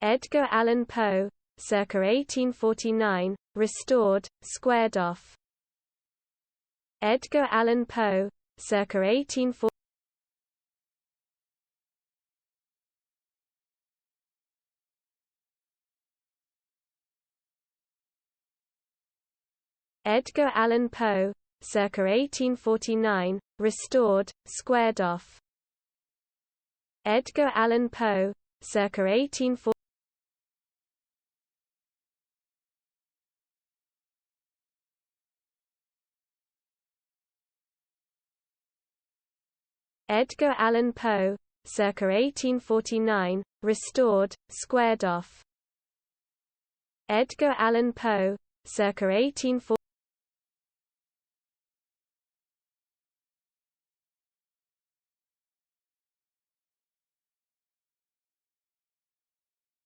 Edgar Allan Poe, circa 1849, restored, squared off. Edgar Allan Poe, circa 1849. Edgar Allan Poe, circa 1849, restored, squared off. Edgar Allan Poe, circa 1849. Edgar Allan Poe, circa 1849, restored, squared off. Edgar Allan Poe, circa 1849.